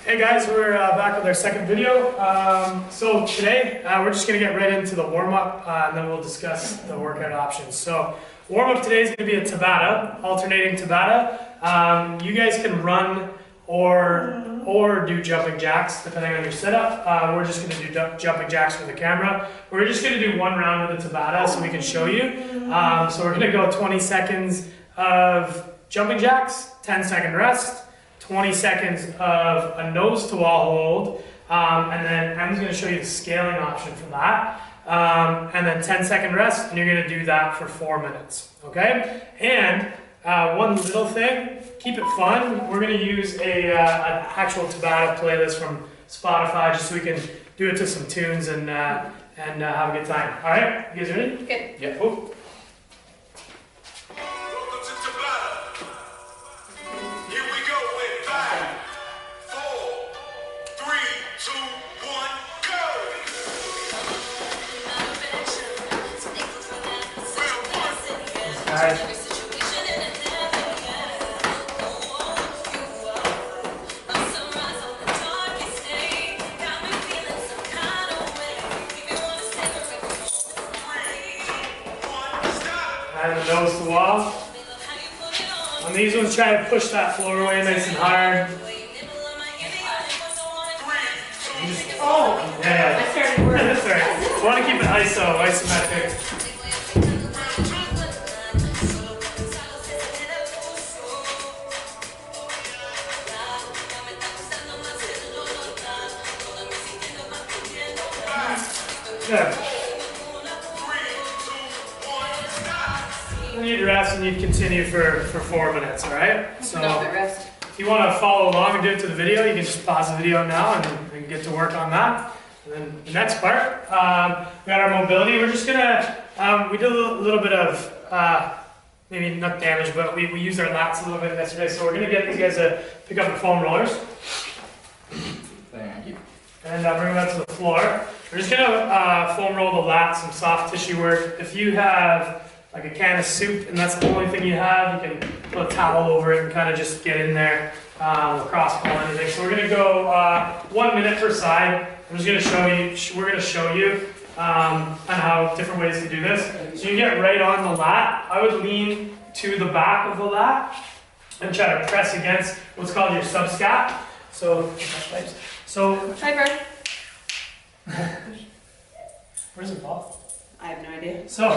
Hey guys, we're back with our second video. So today we're just going to get right into the warm-up and then we'll discuss the workout options. So warm-up today is going to be a Tabata, alternating Tabata. You guys can run or do jumping jacks depending on your setup. We're just going to do jumping jacks for the camera. We're just going to do one round of the Tabata so we can show you. So we're going to go 20 seconds of jumping jacks, 10-second rest. 20 seconds of a nose to wall hold, and then I'm going to show you the scaling option for that, and then 10-second rest, and you're going to do that for 4 minutes, okay? And one little thing, keep it fun. We're going to use an actual Tabata playlist from Spotify just so we can do it to some tunes and have a good time. All right, you guys ready? Good. Yeah. Oh. And the nose to wall. On these ones, try to push that floor away nice and hard. Oh! Yeah. I started working. That's right. We want to keep it isometric. Good. You need to rest and you continue for 4 minutes, alright? So if you want to follow along and do it to the video, you can just pause the video now and get to work on that. And then the next part, we got our mobility. We're just gonna, we did a little bit of, maybe not damage, but we used our lats a little bit yesterday, so we're gonna get these guys to pick up the foam rollers. Thank you. And bring them out to the floor. We're just gonna foam roll the lats, some soft tissue work. If you have like a can of soup and that's the only thing you have, you can put a towel over it and kind of just get in there, cross pull anything. So we're gonna go 1 minute per side. I'm just gonna show you, we're gonna show you on how different ways to do this. So you get right on the lat. I would lean to the back of the lat and try to press against what's called your subscap. So, Try first. where's the ball? I have no idea. So,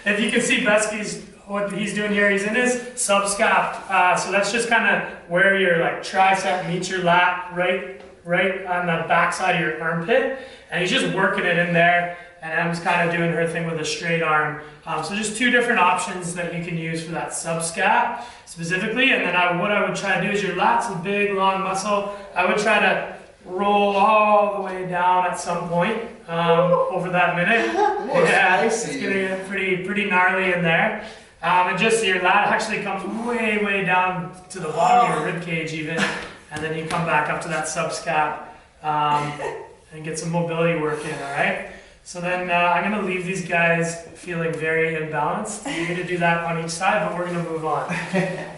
if you can see what he's doing here, he's in his subscap. So that's just kind of where your like tricep meets your lat, right on the back side of your armpit. And he's just working it in there. And Em's kind of doing her thing with a straight arm. So just two different options that you can use for that subscap specifically. And then what I would try to do is your lat's a big, long muscle. I would try to roll all the way down at some point over that minute. Yeah, it's gonna get pretty gnarly in there. And just your lat actually comes way down to the bottom of your rib cage even, and then you come back up to that subscap and get some mobility work in. All right. So then I'm gonna leave these guys feeling very imbalanced. You're gonna do that on each side, but we're gonna move on.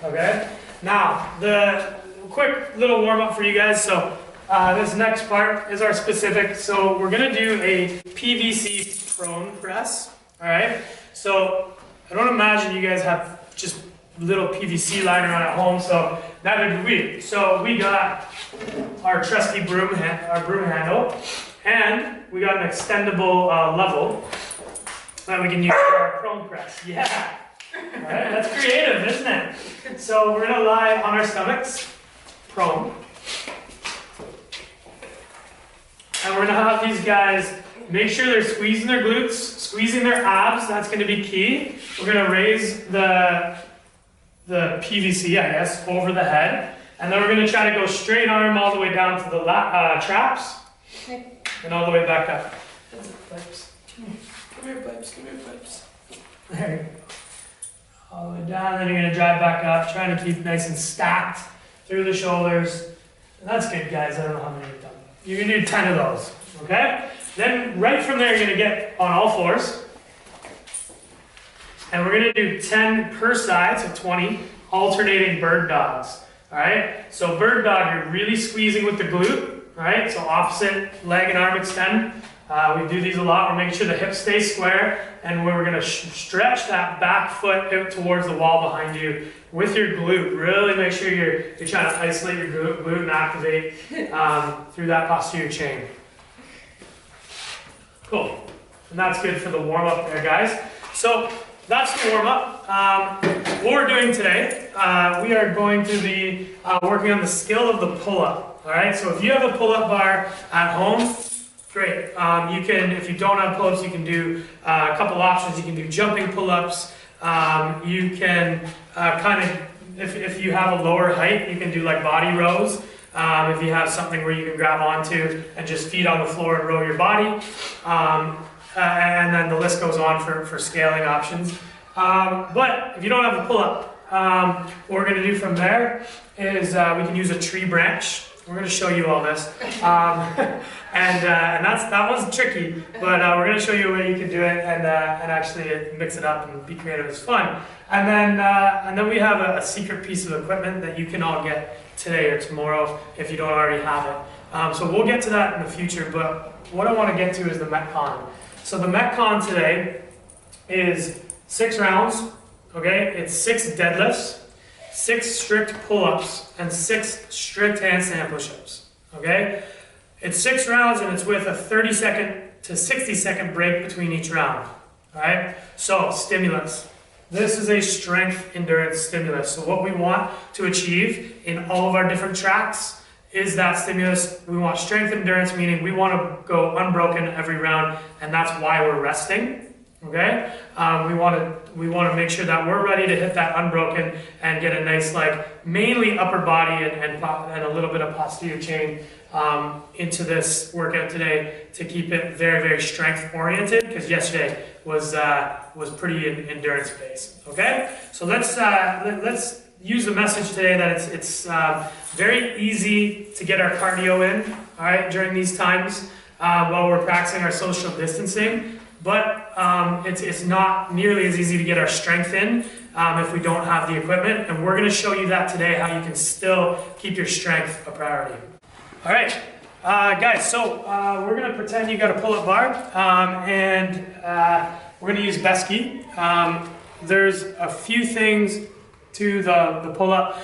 Okay. Now the quick little warm up for you guys. So. This next part is our specific, so we're going to do a PVC prone press, alright? So I don't imagine you guys have just little PVC lying around at home, so neither do we. So we got our trusty broom handle, and we got an extendable level that we can use for our prone press. Yeah! Alright, that's creative, isn't it? So we're going to lie on our stomachs, prone. And we're gonna have these guys make sure they're squeezing their glutes, squeezing their abs. That's gonna be key. We're gonna raise the PVC, I guess, over the head. And then we're gonna try to go straight arm all the way down to the traps. Okay. And all the way back up. Pipes. Come here, pipes. Come here, pipes. There you go. All the way down, then you're gonna drive back up, trying to keep nice and stacked through the shoulders. And that's good, guys. I don't know how many you've done. You're gonna do 10 of those, okay? Then right from there, you're gonna get on all fours. And we're gonna do 10 per side, so 20, alternating bird dogs. All right, so bird dog, you're really squeezing with the glute, all right? So opposite leg and arm extend. We do these a lot. We're making sure the hips stay square, and we're gonna stretch that back foot out towards the wall behind you with your glute. Really make sure you're trying to isolate your glute and activate through that posterior chain. Cool, and that's good for the warm-up there, guys. So that's the warm-up. What we're doing today, we are going to be working on the skill of the pull-up. All right, so if you have a pull-up bar at home, great. You can, if you don't have pull-ups, you can do a couple options. You can do jumping pull-ups. You can kind of, if you have a lower height, you can do like body rows. If you have something where you can grab onto and just feet on the floor and row your body. And then the list goes on for scaling options. But if you don't have a pull-up, what we're going to do from there is we can use a tree branch. We're going to show you all this. And that one's tricky, but we're going to show you a way you can do it and actually mix it up and be creative. It's fun. And then we have a secret piece of equipment that you can all get today or tomorrow if you don't already have it. So we'll get to that in the future, but what I want to get to is the METCON. So the METCON today is 6 rounds, okay? It's 6 deadlifts, 6 strict pull-ups, and 6 strict handstand push-ups, okay? It's 6 rounds and it's with a 30-second to 60-second break between each round, all right? So, stimulus. This is a strength endurance stimulus. So what we want to achieve in all of our different tracks is that stimulus. We want strength endurance, meaning we want to go unbroken every round, and that's why we're resting. Okay, we want to make sure that we're ready to hit that unbroken and get a nice, like, mainly upper body and a little bit of posterior chain into this workout today to keep it very, very strength oriented, because yesterday was pretty endurance based. Okay, so let's use the message today that it's very easy to get our cardio in, all right, during these times while we're practicing our social distancing. But it's not nearly as easy to get our strength in if we don't have the equipment. And we're going to show you that today, how you can still keep your strength a priority. All right, guys, so we're going to pretend you got a pull-up bar. And we're going to use Besky. There's a few things to the pull-up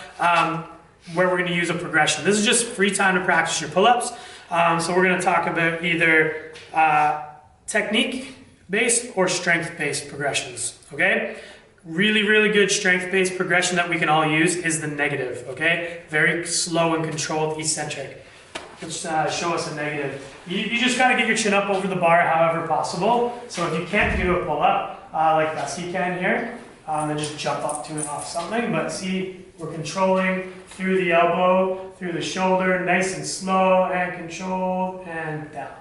where we're going to use a progression. This is just free time to practice your pull-ups. So we're going to talk about either technique-based or strength-based progressions, okay? Really, really good strength-based progression that we can all use is the negative, okay? Very slow and controlled eccentric. Let's show us a negative. You just gotta get your chin up over the bar however possible. So if you can't do a pull-up, like Besky can here, then just jump up to and off something. But see, we're controlling through the elbow, through the shoulder, nice and slow and controlled and down.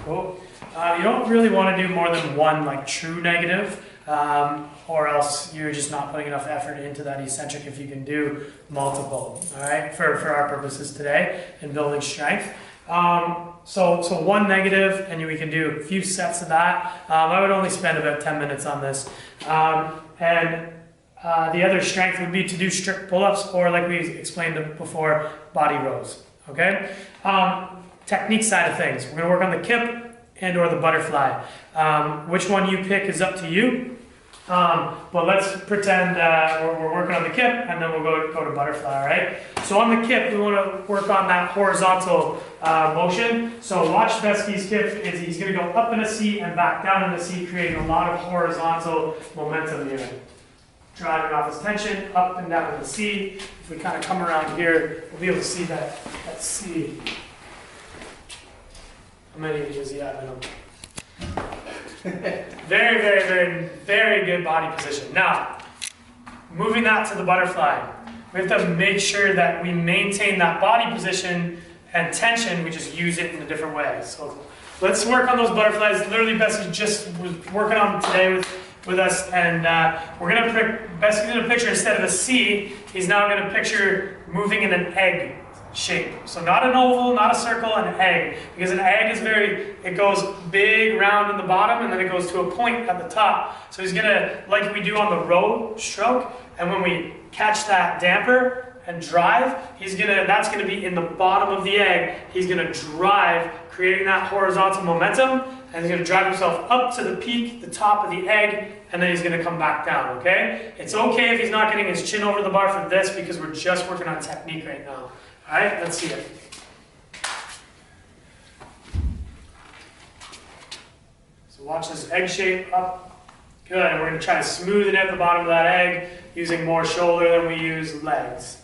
Cool. You don't really want to do more than one like true negative, or else you're just not putting enough effort into that eccentric if you can do multiple, all right, for our purposes today in building strength. So one negative, and we can do a few sets of that. I would only spend about 10 minutes on this. The other strength would be to do strict pull-ups, or like we explained before, body rows, okay? Technique side of things, we're going to work on the kip and or the butterfly. Which one you pick is up to you. But let's pretend we're working on the kip, and then we'll go to butterfly, all right? So on the kip, we want to work on that horizontal motion. So watch Besky's kip. He's going to go up in a C and back down in the C, creating a lot of horizontal momentum here. Driving off his tension, up and down in the C. If we kind of come around here, we'll be able to see that C. How many of you does he have in him? Very, very, very, very good body position. Now, moving that to the butterfly, we have to make sure that we maintain that body position and tension. We just use it in a different way. So let's work on those butterflies. Literally, Besky just was working on them today with us, and Besky's going to picture, instead of a C, he's now going to picture moving in an egg shape. So not an oval, not a circle, an egg. Because an egg is it goes big, round in the bottom, and then it goes to a point at the top. So he's gonna, like we do on the row stroke, and when we catch that damper, and drive, that's gonna be in the bottom of the egg. He's gonna drive, creating that horizontal momentum, and he's gonna drive himself up to the peak, the top of the egg, and then he's gonna come back down, okay? It's okay if he's not getting his chin over the bar for this because we're just working on technique right now. All right, let's see it. So watch this egg shape up. Good, and we're gonna try to smooth it at the bottom of that egg using more shoulder than we use legs.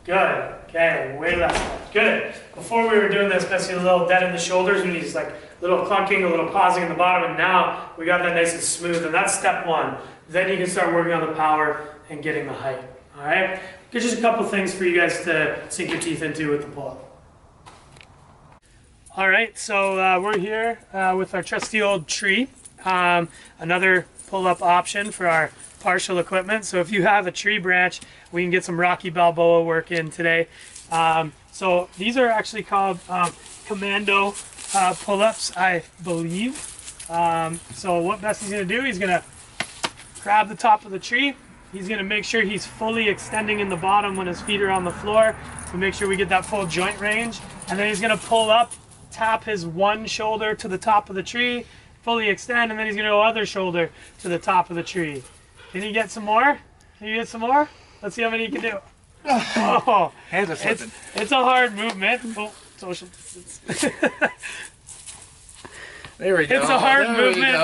Good, okay, way left. Good. Before we were doing this, Bessie a little dead in the shoulders, and he's like a little clunking, a little pausing in the bottom, and now we got that nice and smooth, and that's step one. Then you can start working on the power and getting the height, all right? Just a couple things for you guys to sink your teeth into with the pull-up. All right, so we're here with our trusty old tree. Another pull-up option for our partial equipment. So if you have a tree branch, we can get some Rocky Balboa work in today. So these are actually called commando pull-ups, I believe. So what Bessie's gonna do, he's gonna grab the top of the tree. He's gonna make sure he's fully extending in the bottom when his feet are on the floor to make sure we get that full joint range. And then he's gonna pull up, tap his one shoulder to the top of the tree, fully extend, and then he's gonna go other shoulder to the top of the tree. Can you get some more? Can you get some more? Let's see how many you can do. Oh, hands are slipping. It's a hard movement. Oh, social distance. There we go. It's a hard movement,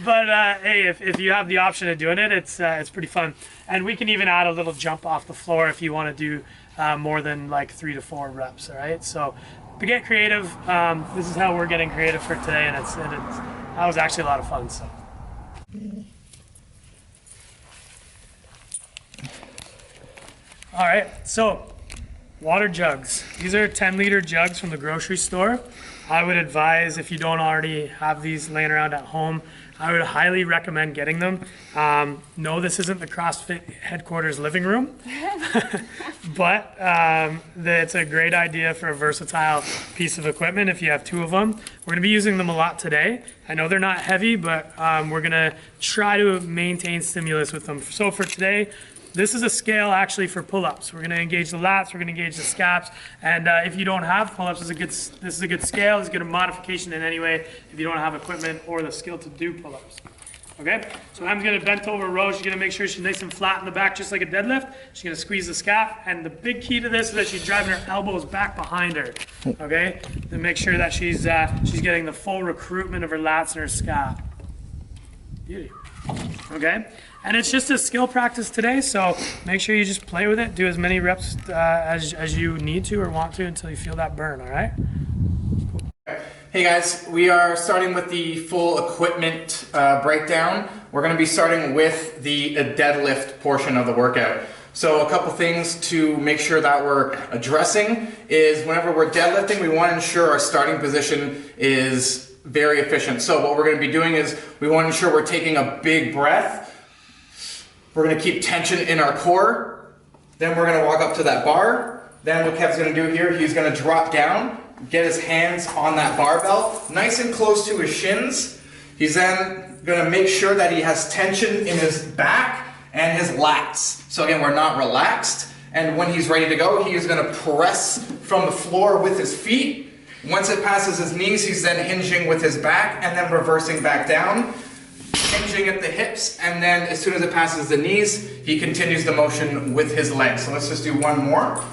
but hey, if you have the option of doing it, it's pretty fun. And we can even add a little jump off the floor if you want to do more than like 3 to 4 reps. All right, so to get creative, this is how we're getting creative for today, and that was actually a lot of fun. So. All right, so water jugs. These are 10-liter jugs from the grocery store. I would advise, if you don't already have these laying around at home, I would highly recommend getting them. No, this isn't the CrossFit headquarters living room, but it's a great idea for a versatile piece of equipment if you have 2 of them. We're gonna be using them a lot today. I know they're not heavy, but we're gonna try to maintain stimulus with them. So for today, this is a scale actually for pull-ups. We're going to engage the lats, we're going to engage the scaps, and if you don't have pull-ups, this is a good scale, it's a good modification in any way if you don't have equipment or the skill to do pull-ups. Okay, so I'm going to bent over row. She's going to make sure she's nice and flat in the back, just like a deadlift. She's going to squeeze the scap, and the big key to this is that she's driving her elbows back behind her. Okay, to make sure that she's getting the full recruitment of her lats and her scap. Beauty. Okay, and it's just a skill practice today, so make sure you just play with it. Do as many reps as you need to or want to until you feel that burn. All right. Hey guys, we are starting with the full equipment breakdown. We're going to be starting with the deadlift portion of the workout. So a couple things to make sure that we're addressing is whenever we're deadlifting, we want to ensure our starting position is very efficient. So what we're going to be doing is we want to ensure we're taking a big breath. We're going to keep tension in our core. Then we're going to walk up to that bar. Then what Kev's going to do here, he's going to drop down, get his hands on that barbell, nice and close to his shins. He's then going to make sure that he has tension in his back and his lats. So again, we're not relaxed. And when he's ready to go, he is going to press from the floor with his feet. Once it passes his knees, he's then hinging with his back and then reversing back down, hinging at the hips, and then as soon as it passes the knees, he continues the motion with his legs. So let's just do one more.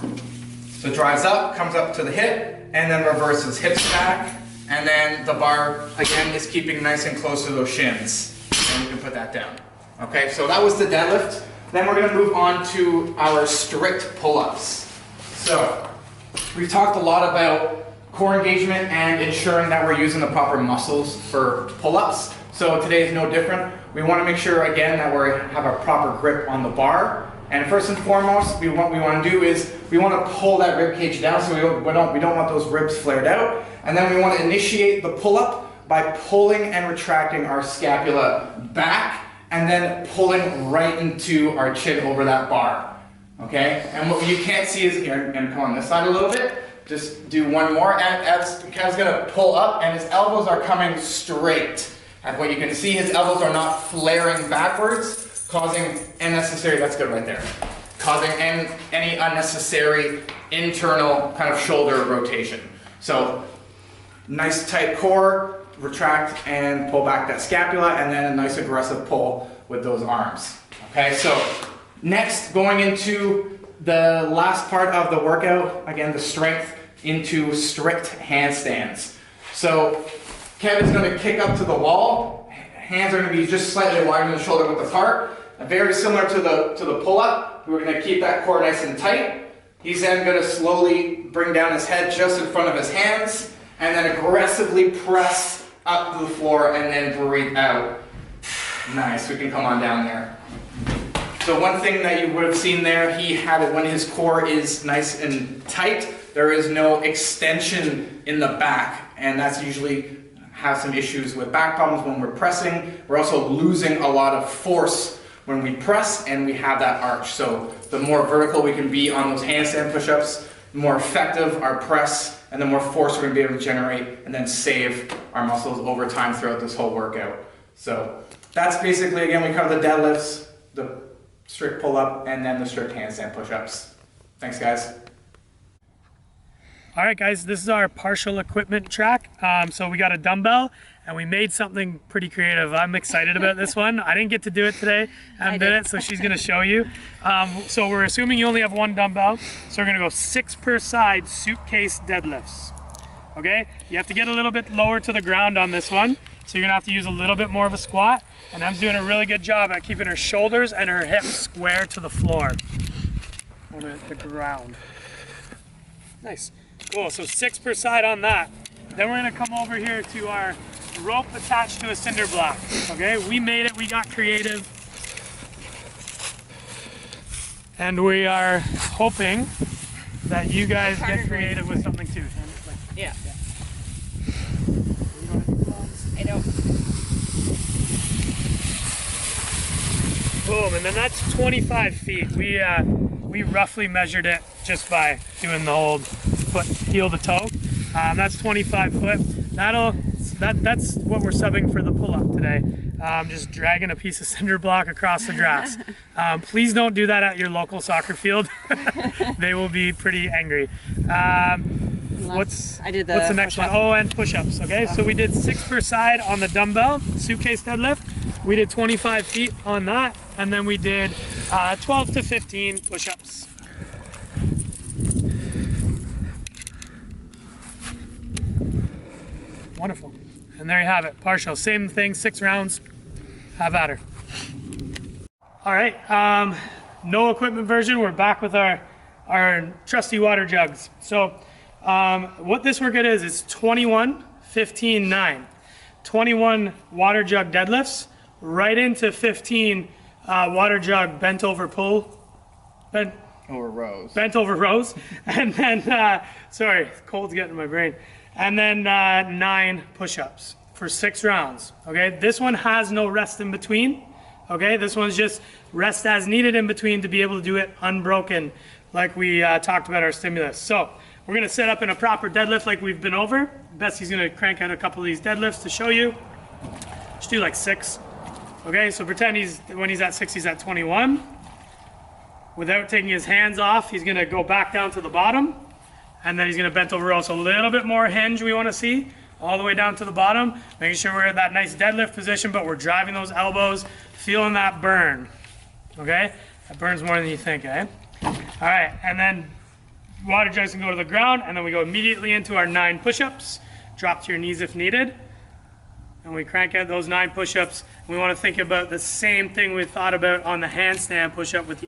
So drives up, comes up to the hip, and then reverses hips back, and then the bar, again, is keeping nice and close to those shins. And we can put that down. Okay, so that was the deadlift. Then we're going to move on to our strict pull-ups. So we've talked a lot about core engagement and ensuring that we're using the proper muscles for pull-ups. So today is no different. We want to make sure again that we have a proper grip on the bar. And first and foremost, what we want to do is we want to pull that rib cage down so we don't want those ribs flared out. And then we want to initiate the pull-up by pulling and retracting our scapula back and then pulling right into our chin over that bar. Okay? And what you can't see is here, I'm going to come on this side a little bit. Just do one more, and Kev's gonna pull up and his elbows are coming straight. And what you can see, his elbows are not flaring backwards. causing unnecessary, that's good right there, causing any unnecessary internal kind of shoulder rotation. So nice tight core, retract and pull back that scapula, and then a nice aggressive pull with those arms. Okay, so next, going into the last part of the workout, again, the strength into strict handstands. So Kevin's going to kick up to the wall. Hands are going to be just slightly wider than the shoulder width apart. Very similar to the pull-up. We're going to keep that core nice and tight. He's then going to slowly bring down his head just in front of his hands, and then aggressively press up to the floor and then breathe out. Nice, we can come on down there. So one thing that you would have seen there, he had it when his core is nice and tight, there is no extension in the back, and that's usually have some issues with back problems when we're pressing. We're also losing a lot of force when we press and we have that arch. So the more vertical we can be on those handstand push-ups, the more effective our press and the more force we're going to be able to generate and then save our muscles over time throughout this whole workout. So that's basically, again, we cover the deadlifts, the strict pull-up, and then the strict handstand push-ups. Thanks, guys. All right, guys, this is our partial equipment track. So we got a dumbbell, and we made something pretty creative. I'm excited about this one. I didn't get to do it today. I did it, so she's gonna show you. So we're assuming you only have one dumbbell. So we're gonna go 6 per side suitcase deadlifts. Okay, you have to get a little bit lower to the ground on this one. So you're gonna have to use a little bit more of a squat. And I'm doing a really good job at keeping her shoulders and her hips square to the floor. On the ground. Nice. Cool, so 6 per side on that. Then we're gonna come over here to our rope attached to a cinder block. Okay, we made it, we got creative. And we are hoping that you guys get creative with something too. Yeah. I know. Boom, and then that's 25 feet. We roughly measured it just by doing the whole foot heel to toe. That's 25 foot. That's what we're subbing for the pull-up today. Just dragging a piece of cinder block across the grass. Please don't do that at your local soccer field. They will be pretty angry. What's the next one? Oh, and push-ups. Okay, so we did 6 per side on the dumbbell suitcase deadlift. We did 25 feet on that, and then we did 12 to 15 push-ups. Wonderful. And there you have it, partial. Same thing, 6 rounds. Have at her. All right, no equipment version. We're back with our trusty water jugs. So what this workout is 21, 15, 9. 21 water jug deadlifts, right into 15 water jug bent over rows. And then, sorry, cold's getting in my brain. And then 9 push-ups for 6 rounds, okay? This one has no rest in between, okay? This one's just rest as needed in between to be able to do it unbroken like we talked about our stimulus. So we're gonna set up in a proper deadlift like we've been over. Bessie's gonna crank out a couple of these deadlifts to show you. Just do like 6, okay? So pretend when he's at 6, he's at 21. Without taking his hands off, he's gonna go back down to the bottom, and then he's gonna bent over row. So a little bit more hinge we wanna see, all the way down to the bottom, making sure we're at that nice deadlift position, but we're driving those elbows, feeling that burn, okay? That burns more than you think, eh? All right, and then water jugs can go to the ground, and then we go immediately into our 9 push-ups. Drop to your knees if needed. And we crank out those 9 push-ups. We wanna think about the same thing we thought about on the handstand push-up with